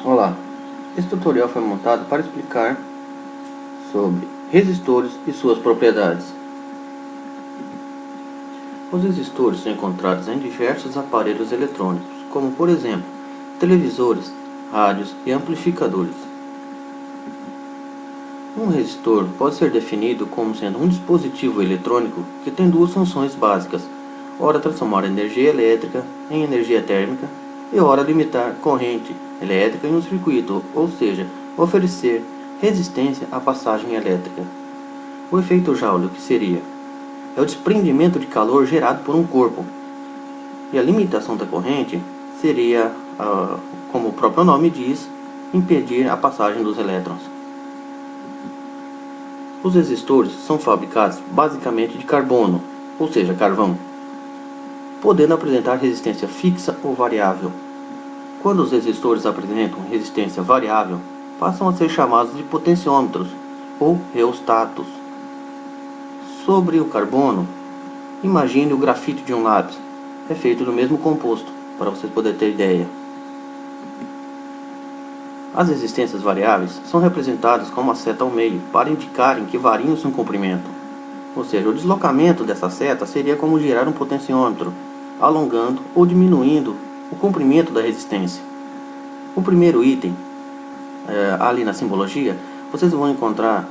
Olá, esse tutorial foi montado para explicar sobre resistores e suas propriedades. Os resistores são encontrados em diversos aparelhos eletrônicos, como por exemplo, televisores, rádios e amplificadores. Um resistor pode ser definido como sendo um dispositivo eletrônico que tem duas funções básicas: ora transformar energia elétrica em energia térmica e ora limitar corrente elétrica em um circuito, ou seja, oferecer resistência à passagem elétrica. O efeito Joule, o que seria? É o desprendimento de calor gerado por um corpo. E a limitação da corrente seria, como o próprio nome diz, impedir a passagem dos elétrons. Os resistores são fabricados basicamente de carbono, ou seja, carvão, podendo apresentar resistência fixa ou variável. Quando os resistores apresentam resistência variável, passam a ser chamados de potenciômetros ou reostatos. Sobre o carbono, imagine o grafite de um lápis. É feito do mesmo composto, para vocês poderem ter ideia. As resistências variáveis são representadas com uma seta ao meio, para indicarem que variam seu comprimento. Ou seja, o deslocamento dessa seta seria como girar um potenciômetro, alongando ou diminuindo o comprimento da resistência. O primeiro item, ali na simbologia, vocês vão encontrar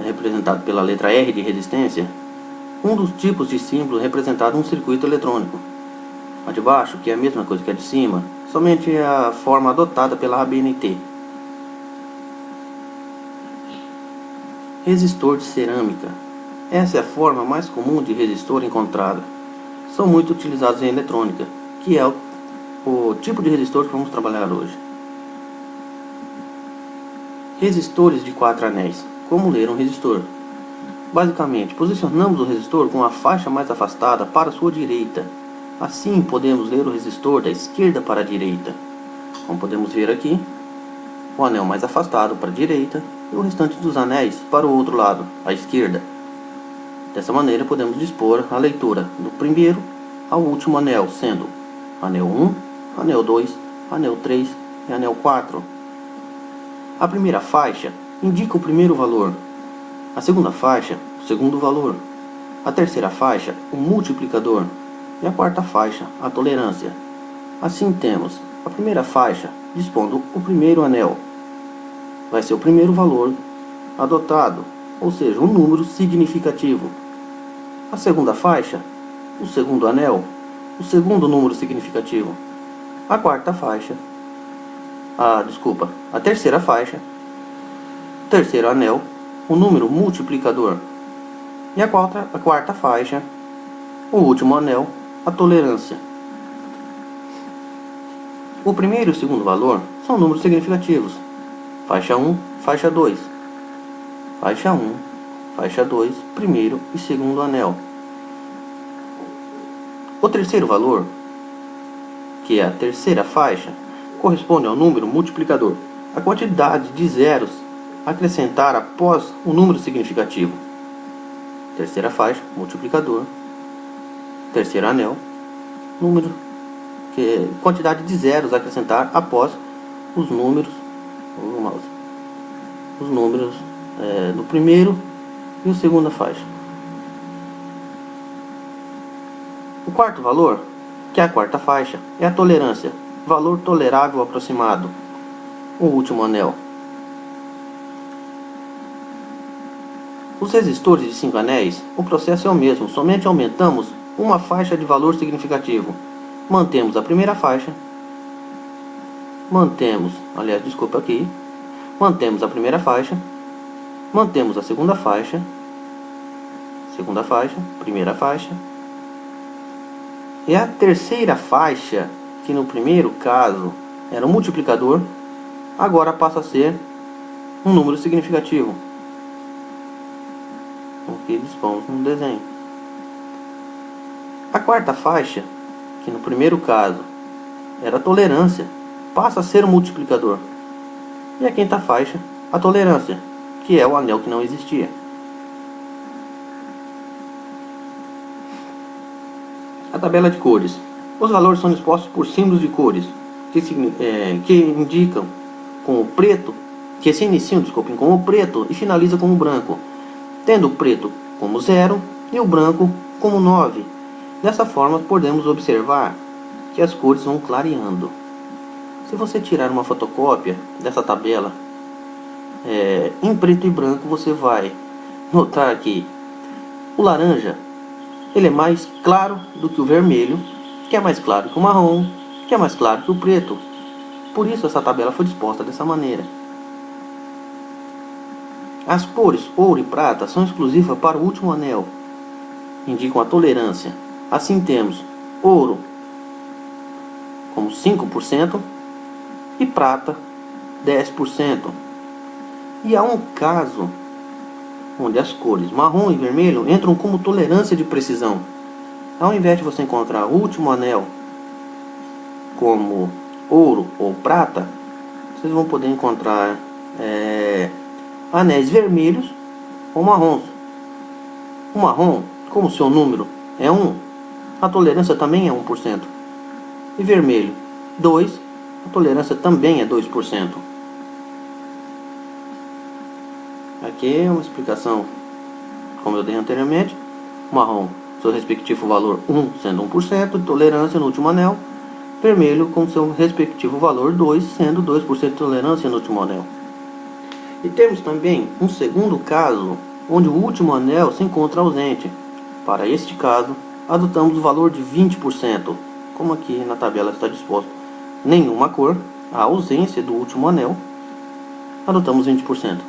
representado pela letra R de resistência, um dos tipos de símbolo representado em um circuito eletrônico. A de baixo, que é a mesma coisa que a de cima, somente é a forma adotada pela ABNT. Resistor de cerâmica. Essa é a forma mais comum de resistor encontrada. São muito utilizados em eletrônica, que é o tipo de resistor que vamos trabalhar hoje. Resistores de 4 anéis. Como ler um resistor? Basicamente, posicionamos o resistor com a faixa mais afastada para a sua direita. Assim, podemos ler o resistor da esquerda para a direita. Como podemos ver aqui, o anel mais afastado para a direita e o restante dos anéis para o outro lado, à esquerda. Dessa maneira, podemos dispor a leitura do primeiro ao último anel, sendo anel 1, anel 2, anel 3 e anel 4. A primeira faixa indica o primeiro valor, a segunda faixa, o segundo valor, a terceira faixa, o multiplicador, e a quarta faixa, a tolerância. Assim temos a primeira faixa dispondo o primeiro anel. Vai ser o primeiro valor adotado, ou seja, um número significativo. A segunda faixa, o segundo anel, o segundo número significativo. A quarta faixa, a terceira faixa, o terceiro anel, o número multiplicador. E a quarta faixa, o último anel, a tolerância. O primeiro e o segundo valor são números significativos. Faixa 1, faixa 2. Faixa 1, faixa 2, primeiro e segundo anel. O terceiro valor, que é a terceira faixa, corresponde ao número multiplicador, a quantidade de zeros a acrescentar após o número significativo. Terceira faixa, multiplicador. Terceiro anel, número, que é quantidade de zeros a acrescentar após os números, do primeiro e o segunda faixa. O quarto valor, que é a quarta faixa, é a tolerância, valor tolerável aproximado, o último anel. Os resistores de 5 anéis, o processo é o mesmo, somente aumentamos uma faixa de valor significativo. Mantemos a primeira faixa, mantemos a primeira faixa, mantemos a segunda faixa, primeira faixa, e a terceira faixa, que no primeiro caso era um multiplicador, agora passa a ser um número significativo, o que dispomos no desenho. A quarta faixa, que no primeiro caso era a tolerância, passa a ser um multiplicador. E a quinta faixa, a tolerância, que é o anel que não existia. A tabela de cores. Os valores são expostos por símbolos de cores, que indicam com o preto, que se iniciam, desculpem, com o preto e finaliza com o branco, tendo o preto como 0 e o branco como 9. Dessa forma, podemos observar que as cores vão clareando. Se você tirar uma fotocópia dessa tabela em preto e branco, você vai notar que o laranja ele é mais claro do que o vermelho, que é mais claro que o marrom, que é mais claro que o preto. Por isso essa tabela foi disposta dessa maneira. As cores ouro e prata são exclusivas para o último anel, indicam a tolerância. Assim temos ouro como 5% e prata 10%. E há um caso onde as cores marrom e vermelho entram como tolerância de precisão. Ao invés de você encontrar o último anel como ouro ou prata, vocês vão poder encontrar anéis vermelhos ou marrons. O marrom, como seu número é 1, a tolerância também é 1%. E vermelho, 2, a tolerância também é 2%. Aqui é uma explicação, como eu dei anteriormente. Marrom, seu respectivo valor 1 sendo 1% de tolerância no último anel. Vermelho com seu respectivo valor 2 sendo 2% de tolerância no último anel. E temos também um segundo caso, onde o último anel se encontra ausente. Para este caso, adotamos o valor de 20%, como aqui na tabela está disposto. Nenhuma cor, a ausência do último anel, adotamos 20%.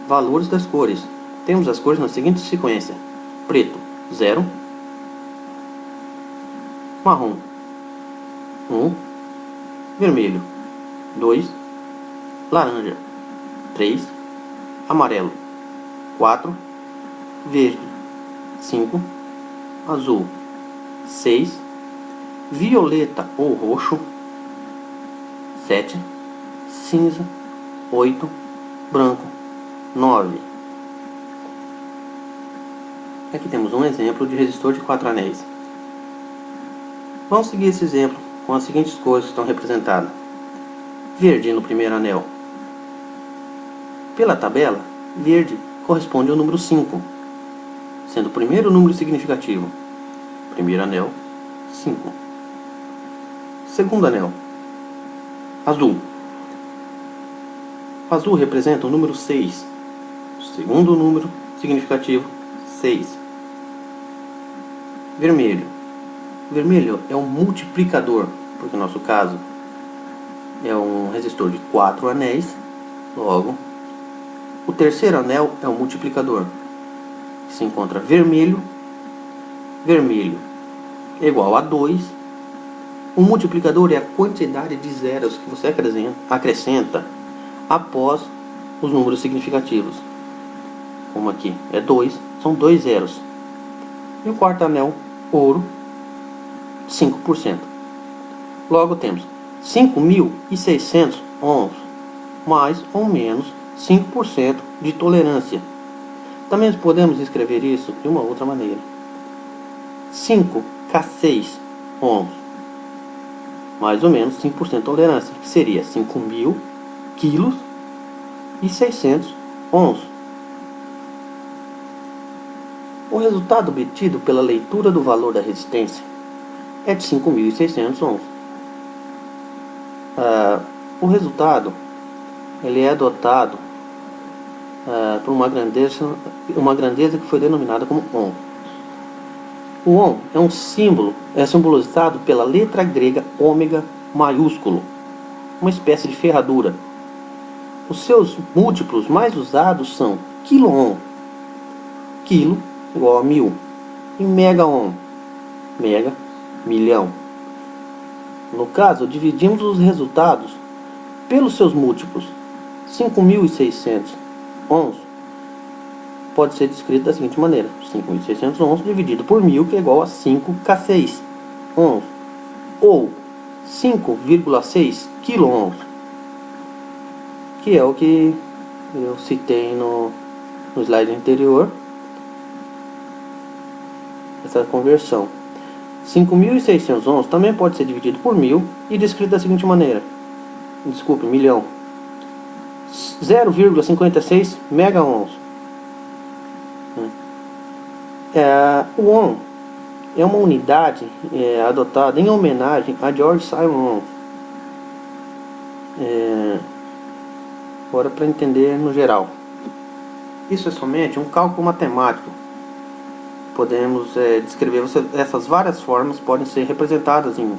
Valores das cores. Temos as cores na seguinte sequência: preto, 0, marrom, 1, vermelho, 2, laranja, 3, amarelo, 4, verde, 5, azul, 6, violeta ou roxo, 7, cinza, 8, branco, 9. Aqui temos um exemplo de resistor de 4 anéis. Vamos seguir esse exemplo com as seguintes cores que estão representadas. Verde no primeiro anel. Pela tabela, verde corresponde ao número 5, sendo o primeiro número significativo. Primeiro anel, 5. Segundo anel, azul. Azul representa o número 6. Segundo número significativo, 6. Vermelho. Vermelho é um multiplicador, porque no nosso caso é um resistor de 4 anéis. Logo, o terceiro anel é um multiplicador. Se encontra vermelho. Vermelho é igual a 2. O multiplicador é a quantidade de zeros que você acrescenta após os números significativos. Como aqui é 2, são 2 zeros. E o quarto anel, ouro, 5%. Logo temos 5.600 ohms, mais ou menos 5% de tolerância. Também podemos escrever isso de uma outra maneira: 5K6 ohms, mais ou menos 5% de tolerância, que seria 5.000 quilos e 600 ohms. O resultado obtido pela leitura do valor da resistência é de 5.600 ohms. O resultado ele é adotado por uma grandeza que foi denominada como ohm. O ohm é um símbolo, é simbolizado pela letra grega ômega maiúsculo, uma espécie de ferradura. Os seus múltiplos mais usados são quilo-ohm, quilo igual a 1000, e mega-ohm, mega, milhão. No caso, dividimos os resultados pelos seus múltiplos. 5.600 ohms pode ser descrito da seguinte maneira: 5.600 ohms dividido por 1000, que é igual a 5K6 ohms, ou 5,6 kilo-ohms, que é o que eu citei no slide anterior, essa conversão. 5.600 ohms também pode ser dividido por 1000 e descrito da seguinte maneira. Desculpe, milhão. 0,56 mega ohms. O ohm é uma unidade adotada em homenagem a George Simon. Agora, para entender no geral, isso é somente um cálculo matemático. Podemos descrever essas várias formas, podem ser representadas em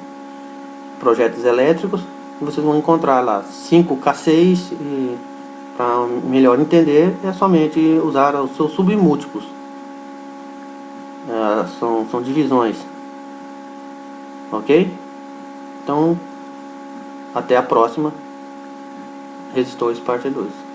projetos elétricos. Vocês vão encontrar lá 5K6 e para melhor entender é somente usar os seus submúltiplos. São divisões. Ok? Então, até a próxima. Resistores parte 2.